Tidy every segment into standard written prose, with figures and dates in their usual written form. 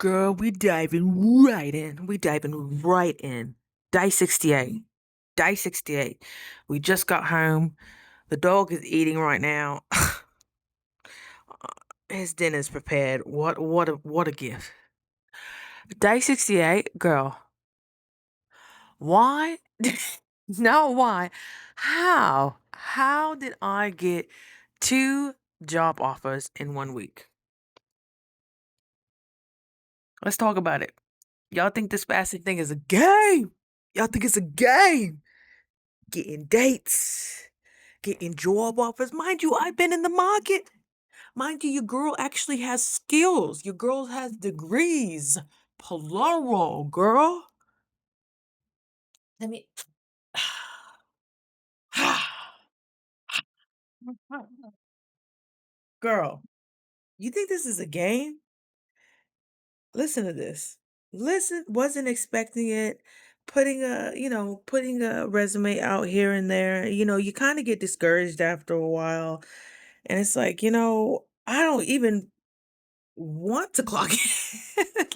Girl, we diving right in. We diving right in. Day 68. Day 68. We just got home. The dog is eating right now. His dinner's prepared. What a gift. Day 68, girl. Why? No, why? How did I get two job offers in 1 week? Let's talk about it. Y'all think this fasting thing is a game? Y'all think it's a game? Getting dates, getting job offers. Mind you, I've been in the market. Mind you, your girl actually has skills. Your girl has degrees. Plural, girl. Let me. Girl, you think this is a game? Listen to this. Listen, wasn't expecting it. Putting a resume out here and there. You kind of get discouraged after a while. And it's like, I don't even want to clock in.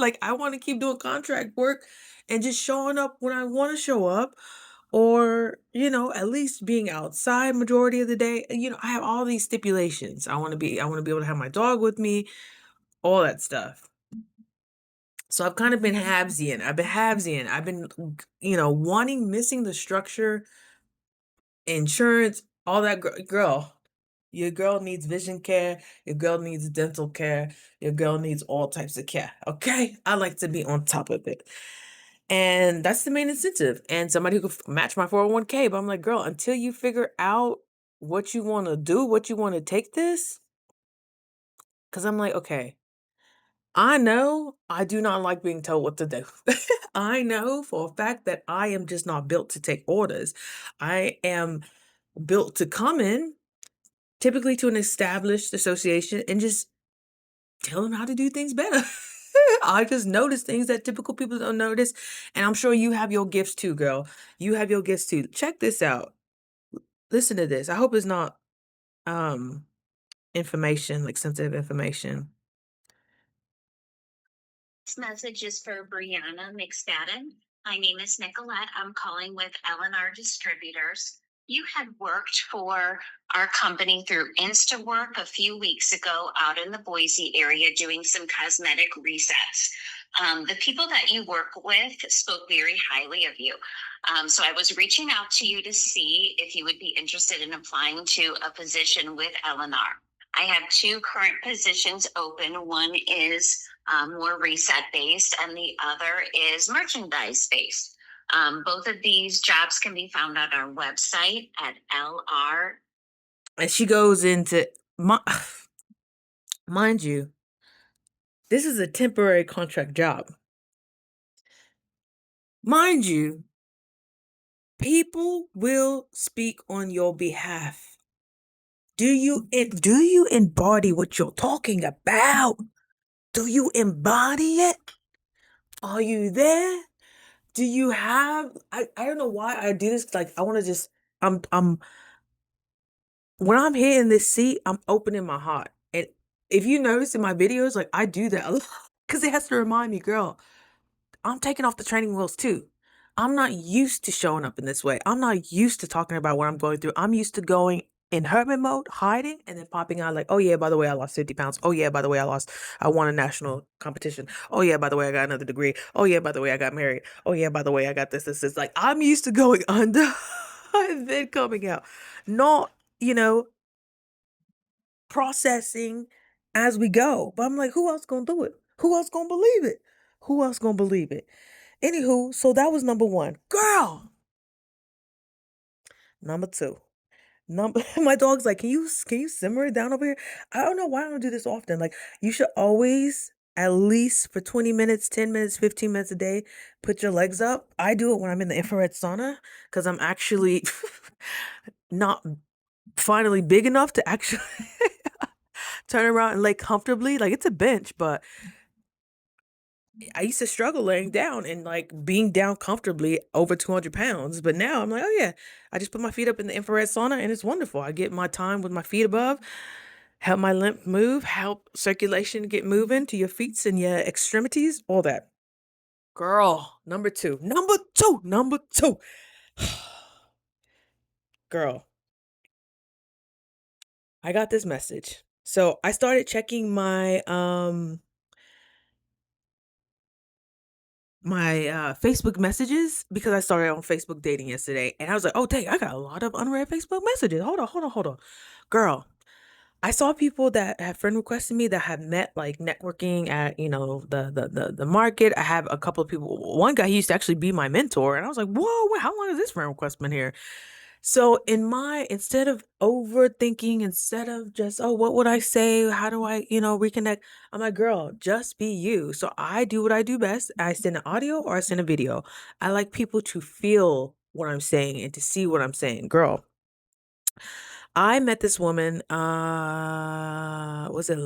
Like, I want to keep doing contract work and just showing up when I want to show up, or, at least being outside majority of the day. I have all these stipulations. I want to be able to have my dog with me, all that stuff. So I've kind of been halvesian. I've been halvesian. I've been, missing the structure, insurance, all that. Girl, your girl needs vision care. Your girl needs dental care. Your girl needs all types of care. Okay? I like to be on top of it. And that's the main incentive. And somebody who could match my 401k. But I'm like, girl, until you figure out what you want to do, what you want to take this. Because I'm like, okay, I know I do not like being told what to do. I know for a fact that I am just not built to take orders. I am built to come in, typically to an established association, and just tell them how to do things better. I just notice things that typical people don't notice. And I'm sure you have your gifts too, girl. You have your gifts too. Check this out. Listen to this. I hope it's not information, like sensitive information. This message is for Brianna McSpadden. My name is Nicolette. I'm calling with L&R Distributors. You had worked for our company through InstaWork a few weeks ago out in the Boise area doing some cosmetic resets. The people that you work with spoke very highly of you. So I was reaching out to you to see if you would be interested in applying to a position with L&R. I have two current positions open. One is more reset based, and the other is merchandise based. Both of these jobs can be found on our website at LR. And she goes into, mind you, this is a temporary contract job. Mind you, people will speak on your behalf. Do you embody what you're talking about? Do you embody it? Are you there? Do you have I don't know why I do this. Like, I want to just I'm when I'm here in this seat, I'm opening my heart. And if you notice in my videos, like, I do that a lot because it has to remind me, girl, I'm taking off the training wheels too. I'm not used to showing up in this way. I'm not used to talking about what I'm going through. I'm used to going in hermit mode, hiding, and then popping out like, oh yeah, by the way, I lost 50 pounds. Oh yeah, by the way, I won a national competition. Oh yeah, by the way, I got another degree. Oh yeah, by the way, I got married. Oh yeah, by the way, I got this. Like, I'm used to going under and then coming out. Not, processing as we go. But I'm like, who else gonna do it? Who else gonna believe it? Who else gonna believe it? Anywho, so that was number one. Girl. Number two. My dog's like, can you simmer it down over here? I don't know why I don't do this often. Like, you should always, at least for 20 minutes, 10 minutes, 15 minutes a day, put your legs up. I do it when I'm in the infrared sauna because I'm actually not finally big enough to actually turn around and lay comfortably. Like, it's a bench, but I used to struggle laying down and like being down comfortably over 200 pounds. But now I'm like, oh yeah, I just put my feet up in the infrared sauna and it's wonderful. I get my time with my feet above. help my lymph move, help circulation get moving to your feet and your extremities, all that. Girl, number two, number two, number two. Girl, I got this message. So I started checking my Facebook messages because I started on Facebook dating yesterday. And I was like, oh dang, I got a lot of unread Facebook messages. Hold on, hold on, hold on. Girl, I saw people that have friend requested me that have met like networking at, the market. I have a couple of people. One guy, he used to actually be my mentor, and I was like, whoa, wait, how long has this friend request been here? So instead of overthinking, instead of just, oh, what would I say? How do I, reconnect? I'm like, girl, just be you. So I do what I do best. I send an audio or I send a video. I like people to feel what I'm saying and to see what I'm saying. Girl, I met this woman, was it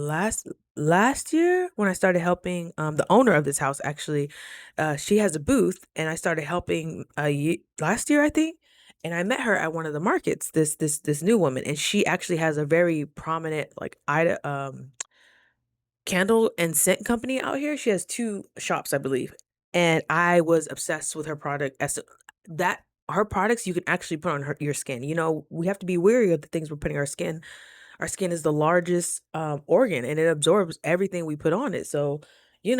last year when I started helping the owner of this house actually. She has a booth and I started helping last year, I think. And I met her at one of the markets, this new woman, and she actually has a very prominent like Ida candle and scent company out here. She has two shops, I believe. And I was obsessed with her product as that her products you can actually put on your skin. We have to be wary of the things we're putting our skin. Our skin is the largest organ and it absorbs everything we put on it. So, you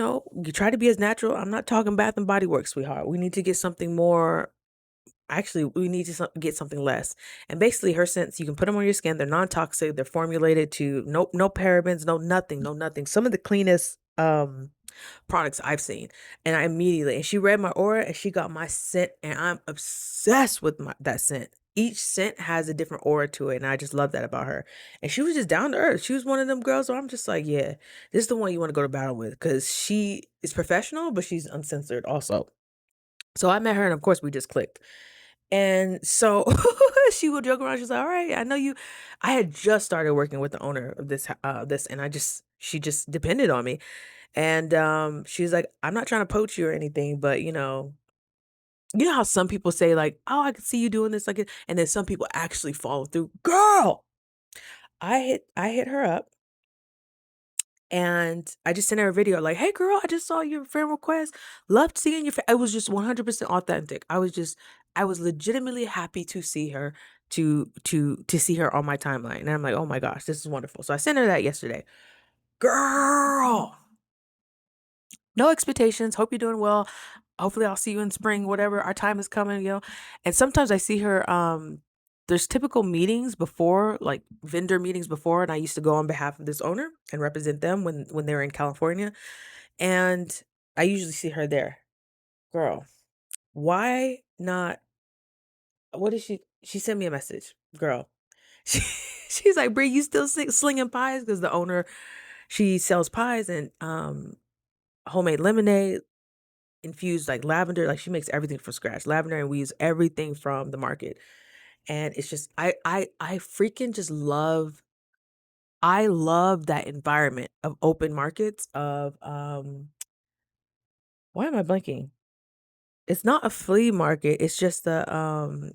try to be as natural. I'm not talking Bath and Body Works, sweetheart. We need to get something more. Actually, we need to get something less. And basically, her scents, you can put them on your skin. They're non-toxic. They're formulated to no parabens, no nothing, no nothing. Some of the cleanest products I've seen. And she read my aura and she got my scent, and I'm obsessed with that scent. Each scent has a different aura to it, and I just love that about her. And she was just down to earth. She was one of them girls where I'm just like, yeah, this is the one you want to go to battle with because she is professional, but she's uncensored also. So I met her, and of course, we just clicked. And so she would joke around. She's like, "All right, I know you." I had just started working with the owner of this, and she just depended on me. And she was like, "I'm not trying to poach you or anything, but you know how some people say like, oh, I could see you doing this, like it, and then some people actually follow through. Girl, I hit her up and I just sent her a video like, "Hey girl, I just saw your friend request. Loved seeing your It was just 100% authentic. I was legitimately happy to see her to see her on my timeline. And I'm like, "Oh my gosh, this is wonderful." So I sent her that yesterday. Girl, no expectations. Hope you're doing well. Hopefully I'll see you in spring, whatever. Our time is coming. And sometimes I see her there's typical meetings before, like vendor meetings before, and I used to go on behalf of this owner and represent them when they were in California. And I usually see her there. Girl, why not? What did she sent me a message, girl. She, she's like, Brie, you still slinging pies? Because the owner, she sells pies and homemade lemonade, infused like lavender. Like she makes everything from scratch. Lavender, and we use everything from the market. And it's just I freaking just love that environment of open markets of why am I blanking? It's not a flea market. It's the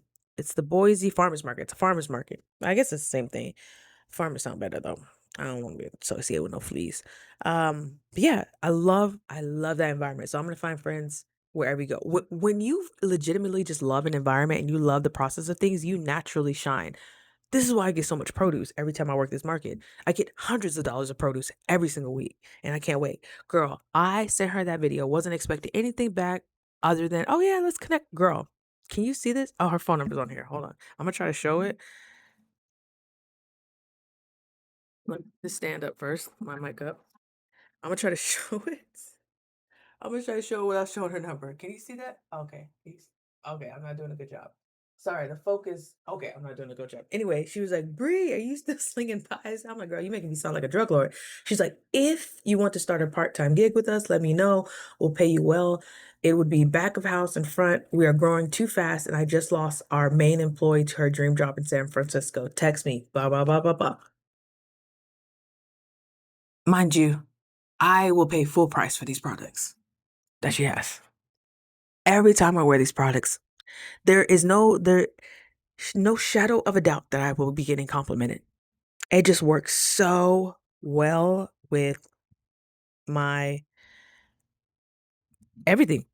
Boise Farmers Market. It's a farmers market. I guess it's the same thing. Farmers sound better though. I don't want to be associated with no fleas. But yeah, I love that environment. So I'm gonna find friends wherever you go. When you legitimately just love an environment and you love the process of things, you naturally shine. This is why I get so much produce every time I work this market. I get hundreds of dollars of produce every single week, and I can't wait. Girl, I sent her that video, wasn't expecting anything back other than, oh yeah, let's connect. Girl, can you see this? Oh, her phone number's on here. Hold on. I'm gonna try to show it. Let me just stand up first, my mic up. I'm gonna try to show it. I'm gonna try to show without showing her number. Can you see that? Okay. Okay, I'm not doing a good job. Sorry, the focus. Okay, I'm not doing a good job. Anyway, she was like, Bree, are you still slinging pies? I'm like, girl, you making me sound like a drug lord. She's like, if you want to start a part-time gig with us, let me know. We'll pay you well. It would be back of house and front. We are growing too fast, and I just lost our main employee to her dream job in San Francisco. Text me. Blah, blah, blah, blah, blah. Mind you, I will pay full price for these products that she has. Every time I wear these products, there is no shadow of a doubt that I will be getting complimented. It just works so well with my everything,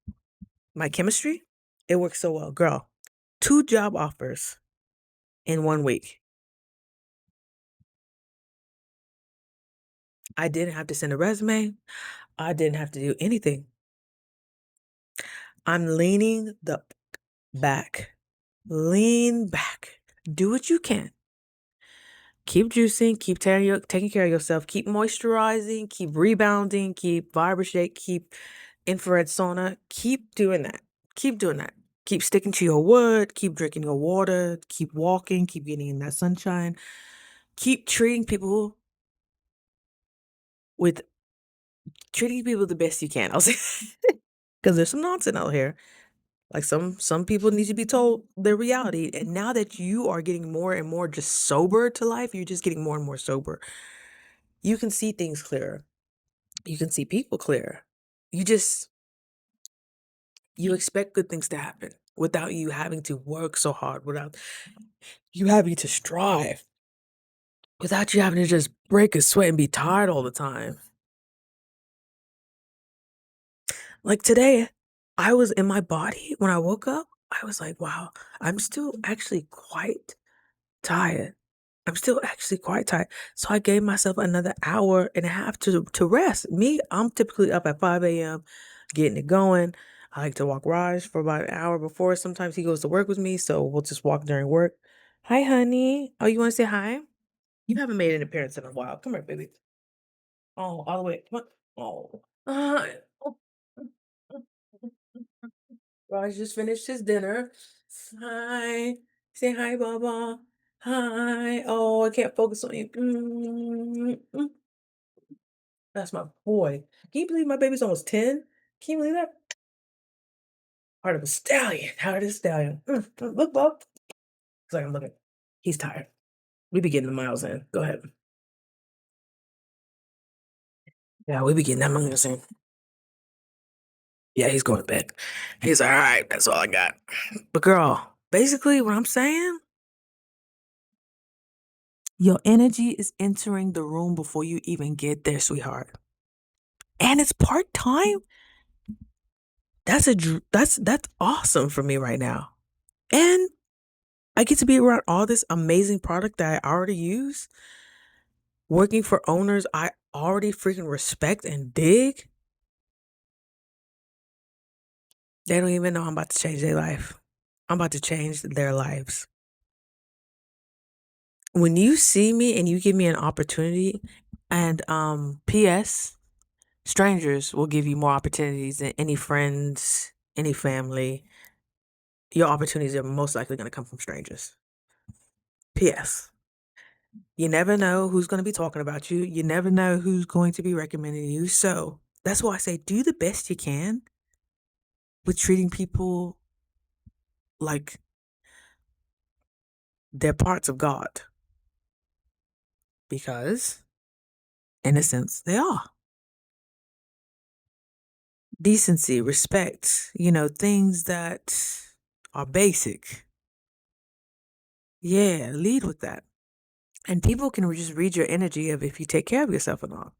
my chemistry. It works so well. Girl, 2 job offers in 1 week. I didn't have to send a resume. I didn't have to do anything. I'm leaning the back. Lean back. Do what you can. Keep juicing, keep taking care of yourself, keep moisturizing, keep rebounding, keep Vibrashake, keep infrared sauna. Keep doing that. Keep doing that. Keep sticking to your wood, keep drinking your water, keep walking, keep getting in that sunshine. Keep with treating people the best you can. I'll say because there's some nonsense out here. Like some people need to be told their reality. And now that you are getting more and more just sober to life, you're just getting more and more sober. You can see things clearer. You can see people clearer. You just you expect good things to happen without you having to work so hard, without you having to strive, without you having to just break a sweat and be tired all the time. Like today, I was in my body when I woke up. I was like, wow, I'm still actually quite tired. I'm still actually quite tired. So I gave myself another hour and a half to rest. Me, I'm typically up at 5 a.m. getting it going. I like to walk Raj for about an hour before. Sometimes he goes to work with me, so we'll just walk during work. Hi, honey. Oh, you want to say hi? You haven't made an appearance in a while. Come here, baby. Oh, all the way. Come on. Oh. Oh. Raj just finished his dinner. Hi. Say hi, Baba. Hi. Oh, I can't focus on you. That's my boy. Can you believe my baby's almost 10? Can you believe that? Heart of a stallion. Heart of a stallion. Look, Bob. Sorry, I'm looking. He's tired. We be getting the miles in. Go ahead. Yeah, we be getting that miles in. Yeah, he's going to bed. He's all right. That's all I got. But girl, basically what I'm saying, your energy is entering the room before you even get there, sweetheart. And it's part time. That's awesome for me right now. And I get to be around all this amazing product that I already use, working for owners I already freaking respect and dig. They don't even know I'm about to change their life. I'm about to change their lives. When you see me and you give me an opportunity, and PS, strangers will give you more opportunities than any friends, any family. Your opportunities are most likely going to come from strangers. PS. You never know who's going to be talking about you. You never know who's going to be recommending you. So that's why I say do the best you can with treating people like they're parts of God. Because, in a sense, they are. Decency, respect, things that are basic. Yeah, lead with that. And people can just read your energy of if you take care of yourself or not.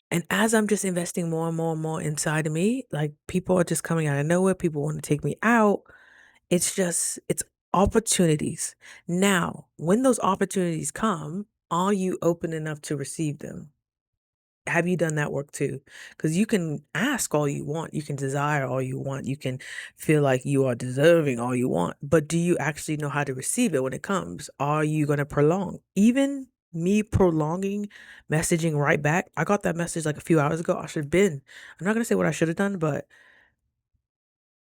And as I'm just investing more and more and more inside of me, like people are just coming out of nowhere. People want to take me out. It's opportunities. Now, when those opportunities come, are you open enough to receive them? Have you done that work too? Because you can ask all you want, you can desire all you want, you can feel like you are deserving all you want, but do you actually know how to receive it when it comes? Are you going to prolong? Even me prolonging messaging right back, I got that message like a few hours ago. I should have been. I'm not going to say what I should have done, but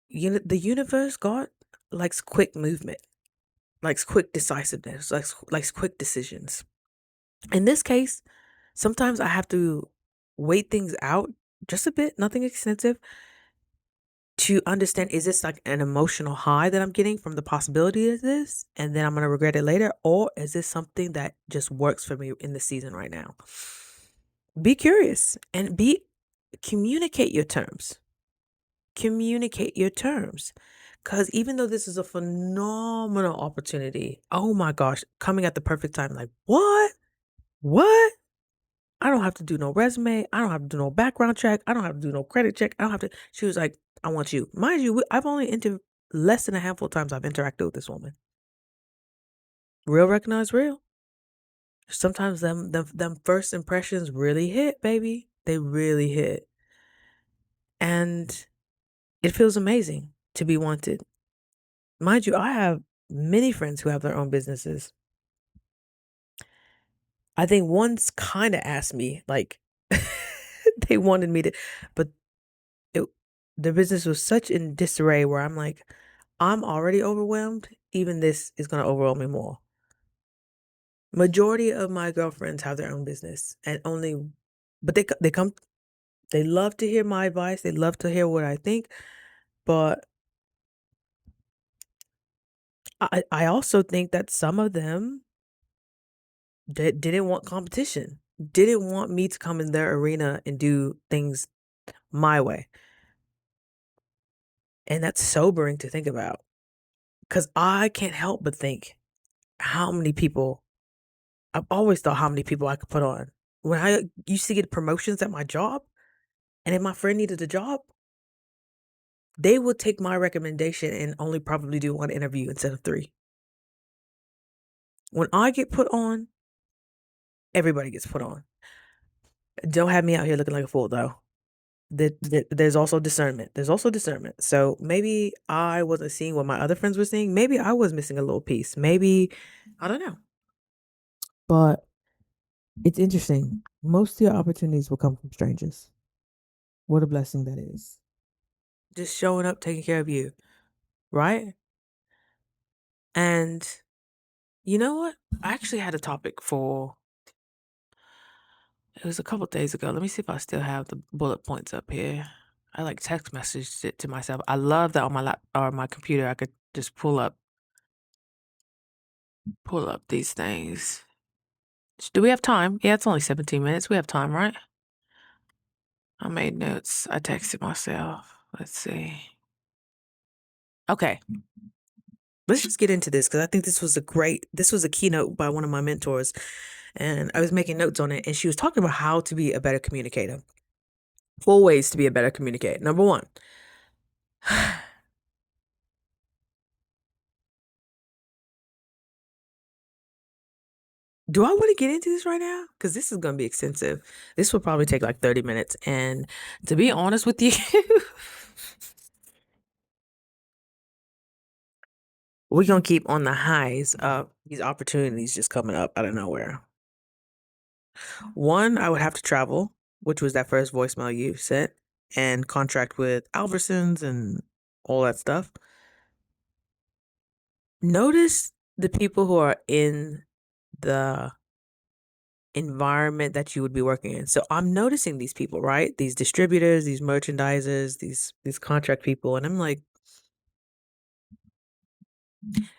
the universe, God, likes quick movement, likes quick decisiveness, likes quick decisions. In this case, sometimes I have to wait things out just a bit, nothing extensive, to understand is this like an emotional high that I'm getting from the possibility of this, and then I'm going to regret it later, or is this something that just works for me in the season right now? Be curious and communicate your terms. Communicate your terms. Because even though this is a phenomenal opportunity, oh my gosh, coming at the perfect time, like, what? What? I don't have to do no resume. I don't have to do no background check. I don't have to do no credit check. I don't have to. She was like, I want you. Mind you, I've only less than a handful of times I've interacted with this woman. Real recognize real. Sometimes them first impressions really hit, baby. They really hit. And it feels amazing to be wanted. Mind you, I have many friends who have their own businesses. I think one's kind of asked me, like, they wanted me to, but it, the business was such in disarray where I'm like, I'm already overwhelmed. Even this is going to overwhelm me more. Majority of my girlfriends have their own business and only, but they come, they love to hear my advice. They love to hear what I think. But I also think that some of them that didn't want competition, didn't want me to come in their arena and do things my way. And that's sobering to think about because I can't help but think how many people, I've always thought how many people I could put on. When I used to get promotions at my job, and if my friend needed a job, they would take my recommendation and only probably do one interview instead of three. When I get put on, everybody gets put on. Don't have me out here looking like a fool though. There's also discernment. There's also discernment. So maybe I wasn't seeing what my other friends were seeing. Maybe I was missing a little piece. Maybe I don't know. But it's interesting. Most of your opportunities will come from strangers. What a blessing that is. Just showing up, taking care of you, right? And you know what? I actually had a topic for it was a couple days ago. Let me see if I still have the bullet points up here. I like text messaged it to myself. I love that on my lap or my computer I could just pull up these things. Do we have time? Yeah, it's only 17 minutes. We have time, right? I made notes. I texted myself. Let's see. Okay. Let's just get into this because I think this was a keynote by one of my mentors. And I was making notes on it. And she was talking about how to be a better communicator. 4 ways to be a better communicator. Number one, do I want to get into this right now? Because this is going to be extensive. This will probably take like 30 minutes. And to be honest with you, we're going to keep on the highs of these opportunities just coming up out of nowhere. One, I would have to travel, which was that first voicemail you sent, and contract with Alversons and all that stuff. Notice the people who are in the environment that you would be working in. So I'm noticing these people, right? These distributors, these merchandisers, these contract people, and I'm like,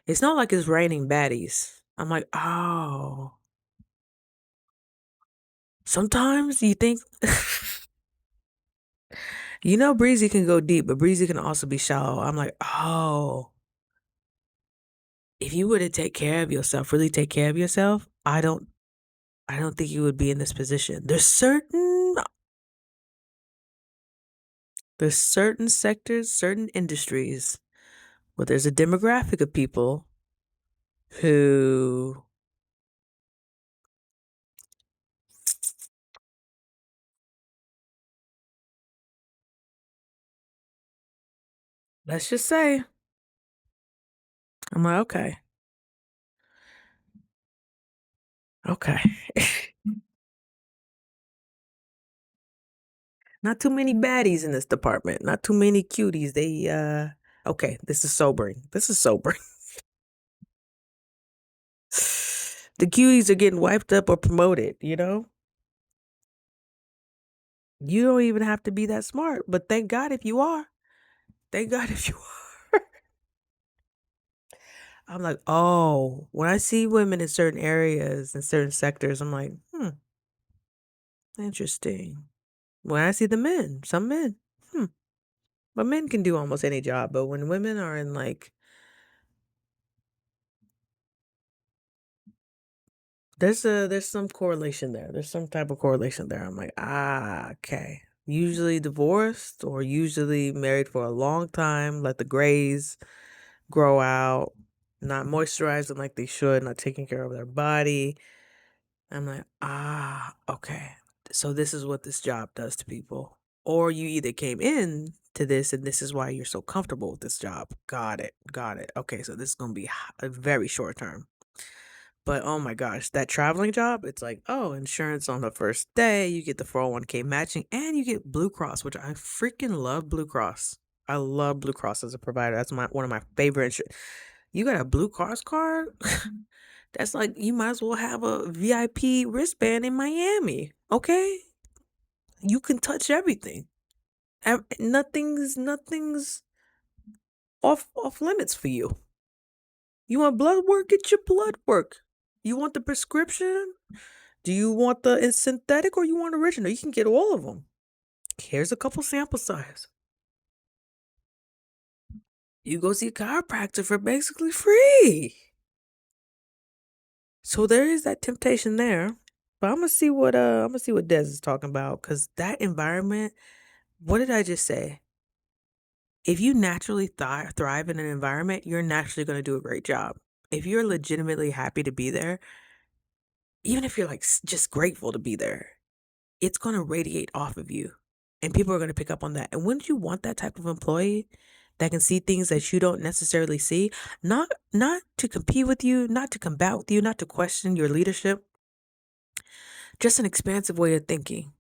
it's not like it's raining baddies. I'm like, oh. Sometimes you think Breezy can go deep, but Breezy can also be shallow. I'm like, oh, if you were to take care of yourself, really take care of yourself, I don't think you would be in this position. There's certain sectors, certain industries where there's a demographic of people who, let's just say, I'm like, okay, okay. Not too many baddies in this department. Not too many cuties. Okay, this is sobering. This is sobering. The cuties are getting wiped up or promoted, you know? You don't even have to be that smart, but thank God if you are. Thank God if you are. I'm like, oh, when I see women in certain areas and certain sectors, I'm like, interesting. When I see the men, some men, hmm. But men can do almost any job, but when women are in, like there's some correlation there. There's some type of correlation there. I'm like, "Ah, okay." Usually divorced or usually married for a long time, let the grays grow out, not moisturizing like they should, not taking care of their body. I'm like, "Ah, okay. So this is what this job does to people." Or you either came in to this and this is why you're so comfortable with this job. Got it. Got it. Okay, so this is gonna be a very short term. But oh my gosh, that traveling job, it's like, oh, insurance on the first day, you get the 401k matching, and you get Blue Cross, which I freaking love Blue Cross. I love Blue Cross as a provider. That's one of my favorite. You got a Blue Cross card? That's like you might as well have a VIP wristband in Miami. Okay, you can touch everything. Nothing's off limits for you. You want blood work? Get your blood work. You want the prescription? Do you want the synthetic or you want original? You can get all of them. Here's a couple sample size. You go see a chiropractor for basically free. So there is that temptation there. But I'm gonna see what Des is talking about because that environment. What did I just say? If you naturally thrive in an environment, you're naturally going to do a great job. If you're legitimately happy to be there, even if you're like just grateful to be there, it's going to radiate off of you. And people are going to pick up on that. And wouldn't you want that type of employee that can see things that you don't necessarily see? Not to compete with you, not to combat with you, not to question your leadership, just an expansive way of thinking.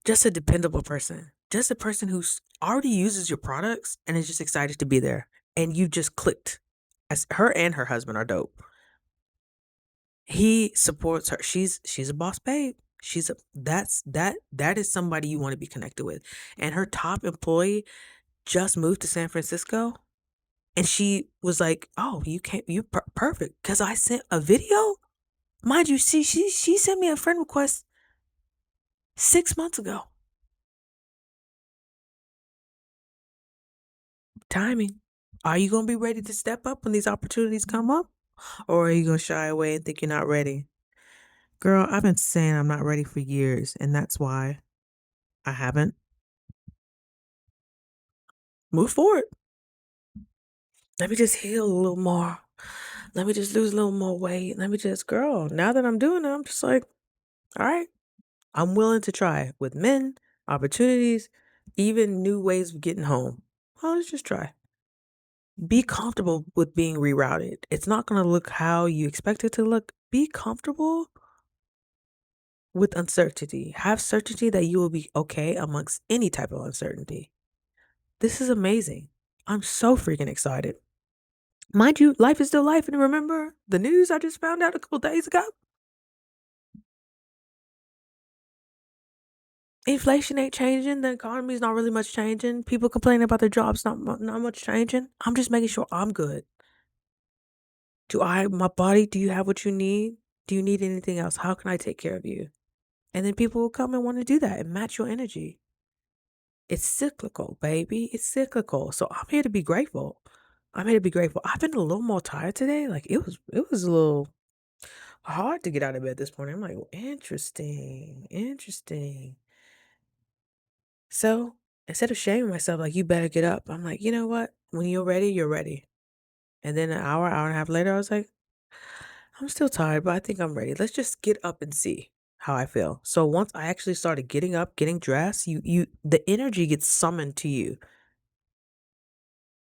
Just a dependable person. Just a person who already uses your products and is just excited to be there. And you just clicked. As her and her husband are dope. He supports her. She's a boss babe. That is somebody you want to be connected with. And her top employee just moved to San Francisco, and she was like, "Oh, you can't. You're perfect." Because I sent a video. Mind you, she sent me a friend request 6 months ago. Timing. Are you gonna be ready to step up when these opportunities come up, or are you gonna shy away and think you're not ready? Girl, I've been saying I'm not ready for years, and that's why I haven't moved forward. Let me just heal a little more. Let me just lose a little more weight. Let me just, girl, now that I'm doing it, I'm just like, all right, I'm willing to try with men, opportunities, even new ways of getting home. Well, let's just try. Be comfortable with being rerouted. It's not going to look how you expect it to look. Be comfortable with uncertainty. Have certainty that you will be okay amongst any type of uncertainty. This is amazing. I'm so freaking excited. Mind you, life is still life. And remember the news I just found out a couple days ago? Inflation ain't changing. The economy's not really much changing. People complaining about their jobs, not much changing. I'm just making sure I'm good. My body, do you have what you need? Do you need anything else? How can I take care of you? And then people will come and want to do that and match your energy. It's cyclical, baby. It's cyclical. So I'm here to be grateful. I'm here to be grateful. I've been a little more tired today. Like it was a little hard to get out of bed this morning. I'm like, interesting, interesting. So instead of shaming myself, like you better get up, I'm like, you know what? When you're ready, you're ready. And then an hour and a half later, I was like, I'm still tired, but I think I'm ready. Let's just get up and see how I feel. So once I actually started getting up, getting dressed, the energy gets summoned to you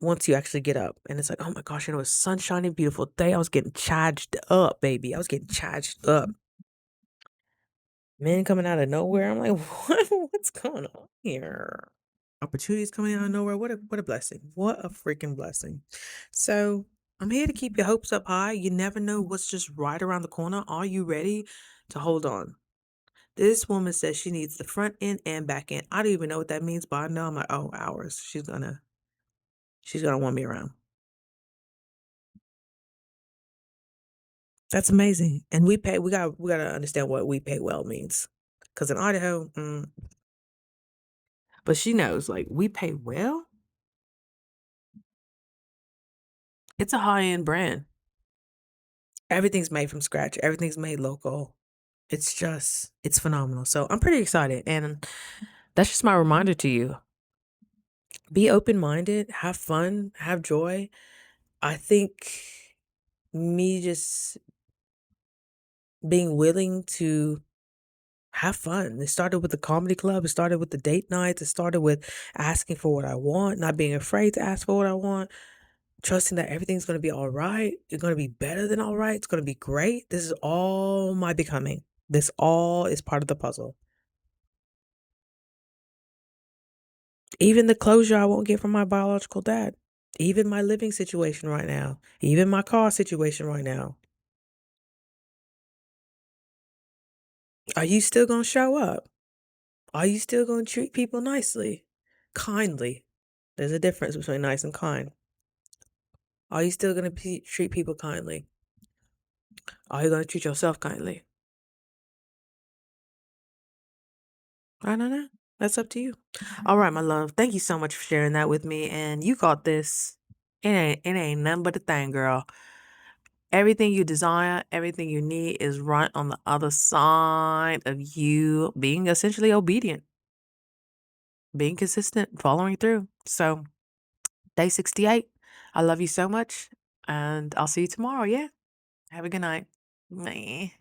once you actually get up. And it's like, oh my gosh, it's sunshiny, beautiful day. I was getting charged up, baby. I was getting charged up. Men coming out of nowhere. I'm like, what's going on here? Opportunities coming out of nowhere. What a blessing. What a freaking blessing. So I'm here to keep your hopes up high. You never know what's just right around the corner. Are you ready to hold on? This woman says she needs the front end and back end. I don't even know what that means, but I know I'm like, oh, hours. She's gonna want me around. That's amazing. And we gotta understand what we pay well means. Cause in Idaho, But she knows, like, we pay well. It's a high-end brand. Everything's made from scratch. Everything's made local. It's phenomenal. So I'm pretty excited. And that's just my reminder to you. Be open-minded, have fun, have joy. I think me just being willing to have fun. It started with the comedy club. It started with the date nights. It started with asking for what I want, not being afraid to ask for what I want, trusting that everything's going to be all right. It's going to be better than all right. It's going to be great. This is all my becoming. This all is part of the puzzle. Even the closure I won't get from my biological dad. Even my living situation right now. Even my car situation right now. Are you still going to show up? Are you still going to treat people nicely? Kindly. There's a difference between nice and kind. Are you still going to treat people kindly? Are you going to treat yourself kindly? I don't know. That's up to you. All right, my love. Thank you so much for sharing that with me. And you got this. It ain't nothing but a thing, girl. Everything you desire, everything you need is right on the other side of you being essentially obedient, being consistent, following through. So, day 68. I love you so much. And I'll see you tomorrow. Yeah. Have a good night. Bye.